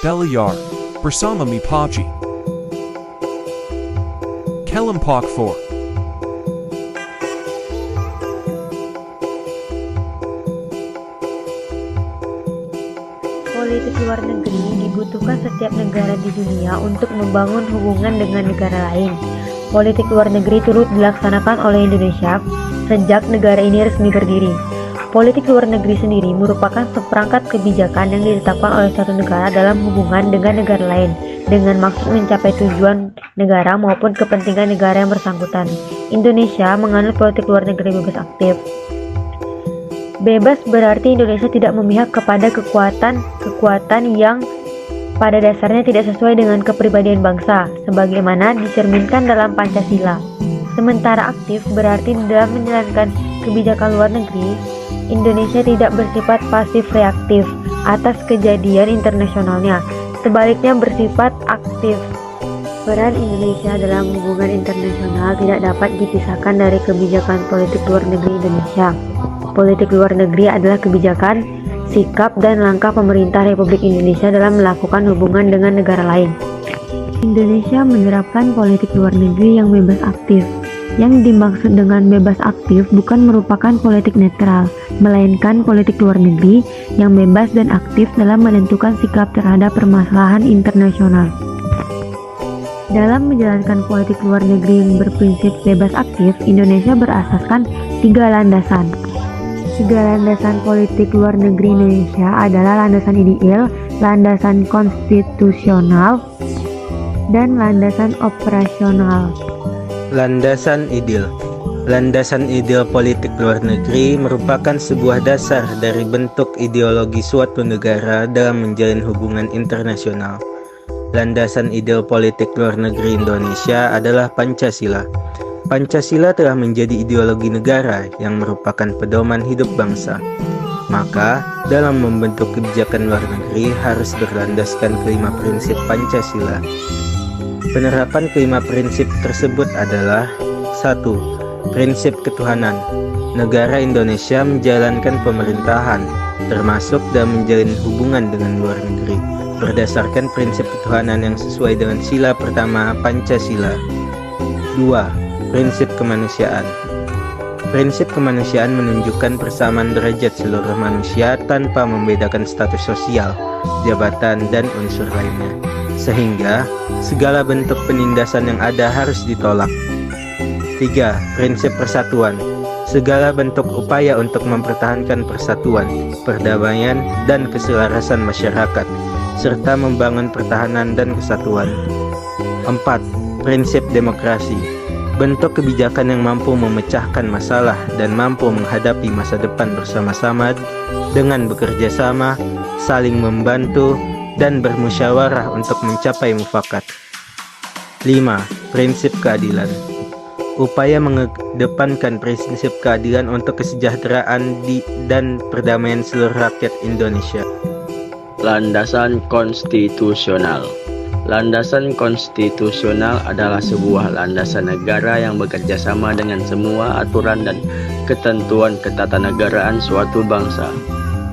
Belayar, bersama Mi Paji. Kelompok 4. Politik luar negeri dibutuhkan setiap negara di dunia untuk membangun hubungan dengan negara lain. Politik luar negeri turut dilaksanakan oleh Indonesia sejak negara ini resmi berdiri. Politik luar negeri sendiri merupakan seperangkat kebijakan yang ditetapkan oleh suatu negara dalam hubungan dengan negara lain dengan maksud mencapai tujuan negara maupun kepentingan negara yang bersangkutan. Indonesia menganut politik luar negeri bebas aktif. Bebas berarti Indonesia tidak memihak kepada kekuatan yang pada dasarnya tidak sesuai dengan kepribadian bangsa, sebagaimana dicerminkan dalam Pancasila. Sementara aktif berarti dalam menjalankan kebijakan luar negeri, Indonesia tidak bersifat pasif reaktif atas kejadian internasionalnya, sebaliknya bersifat aktif. Peran Indonesia dalam hubungan internasional tidak dapat dipisahkan dari kebijakan politik luar negeri Indonesia. Politik luar negeri adalah kebijakan, sikap, dan langkah pemerintah Republik Indonesia dalam melakukan hubungan dengan negara lain. Indonesia menerapkan politik luar negeri yang bebas aktif. Yang dimaksud dengan bebas aktif bukan merupakan politik netral, melainkan politik luar negeri yang bebas dan aktif dalam menentukan sikap terhadap permasalahan internasional. Dalam menjalankan politik luar negeri yang berprinsip bebas aktif, Indonesia berasaskan 3 landasan. 3 landasan politik luar negeri Indonesia adalah landasan ideal, landasan konstitusional, dan landasan operasional. Landasan ideal. Landasan ideal politik luar negeri merupakan sebuah dasar dari bentuk ideologi suatu negara dalam menjalin hubungan internasional. Landasan ideal politik luar negeri Indonesia adalah Pancasila. Pancasila telah menjadi ideologi negara yang merupakan pedoman hidup bangsa. Maka, dalam membentuk kebijakan luar negeri harus berlandaskan kelima prinsip Pancasila. Penerapan kelima prinsip tersebut adalah 1. Prinsip ketuhanan. Negara Indonesia menjalankan pemerintahan, termasuk dalam menjalin hubungan dengan luar negeri, berdasarkan prinsip ketuhanan yang sesuai dengan sila pertama Pancasila. 2. Prinsip kemanusiaan. Prinsip kemanusiaan menunjukkan persamaan derajat seluruh manusia tanpa membedakan status sosial, jabatan, dan unsur lainnya, sehingga segala bentuk penindasan yang ada harus ditolak. 3. Prinsip persatuan. Segala bentuk upaya untuk mempertahankan persatuan, perdamaian, dan keselarasan masyarakat, serta membangun pertahanan dan kesatuan. 4. Prinsip demokrasi. Bentuk kebijakan yang mampu memecahkan masalah dan mampu menghadapi masa depan bersama-sama dengan bekerja sama, saling membantu, dan bermusyawarah untuk mencapai mufakat. 5. Prinsip keadilan. Upaya mengedepankan prinsip keadilan untuk kesejahteraan dan perdamaian seluruh rakyat Indonesia. Landasan konstitusional. Landasan konstitusional adalah sebuah landasan negara yang bekerja sama dengan semua aturan dan ketentuan ketatanegaraan suatu bangsa.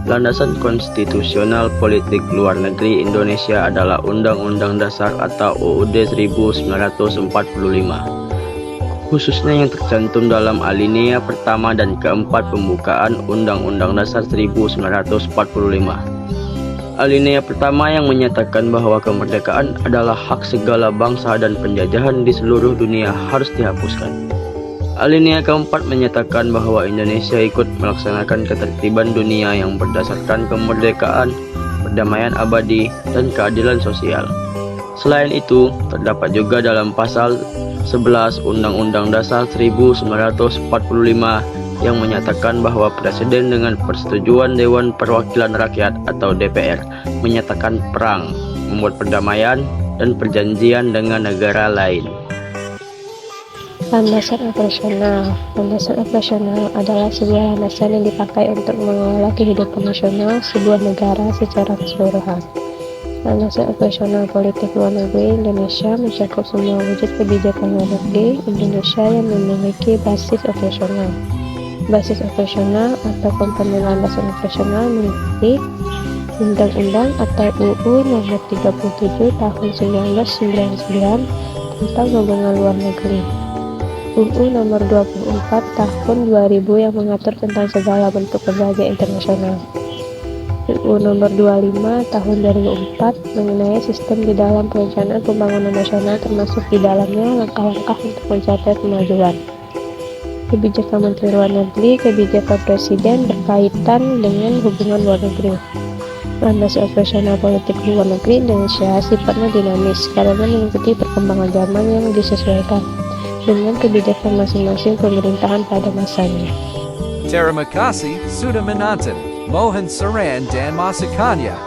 Landasan konstitusional politik luar negeri Indonesia adalah Undang-Undang Dasar atau UUD 1945. Khususnya yang tercantum dalam alinea pertama dan keempat pembukaan Undang-Undang Dasar 1945. Alinea pertama yang menyatakan bahwa kemerdekaan adalah hak segala bangsa dan penjajahan di seluruh dunia harus dihapuskan. Alinea keempat menyatakan bahwa Indonesia ikut melaksanakan ketertiban dunia yang berdasarkan kemerdekaan, perdamaian abadi, dan keadilan sosial. Selain itu, terdapat juga dalam pasal 11 Undang-Undang Dasar 1945 yang menyatakan bahwa Presiden dengan persetujuan Dewan Perwakilan Rakyat atau DPR menyatakan perang, membuat perdamaian, dan perjanjian dengan negara lain. Landasan operasional. Landasan operasional adalah sebuah landasan yang dipakai untuk mengelola kehidupan nasional sebuah negara secara keseluruhan. Landasan operasional politik luar negeri Indonesia mencakup semua wujud kebijakan luar negeri Indonesia yang memiliki basis operasional. Basis operasional atau komponen landasan operasional meliputi Undang-Undang atau UU Nomor 37 Tahun 1999 tentang Hubungan Luar Negeri, UU Nomor 24 Tahun 2000 yang mengatur tentang segala bentuk lembaga internasional, UU Nomor 25 Tahun 2004 mengenai sistem di dalam perencanaan pembangunan nasional termasuk di dalamnya langkah-langkah untuk mencapai kemajuan. Kebijakan Menteri Luar Negeri, kebijakan Presiden berkaitan dengan hubungan luar negeri. Landasi operasional politik luar negeri Indonesia sifatnya dinamis karena mengikuti perkembangan zaman yang disesuaikan dengan kebijakan masing-masing pemerintahan pada masanya. Terima kasih sudah menonton. Mohan Saran dan Masakanya.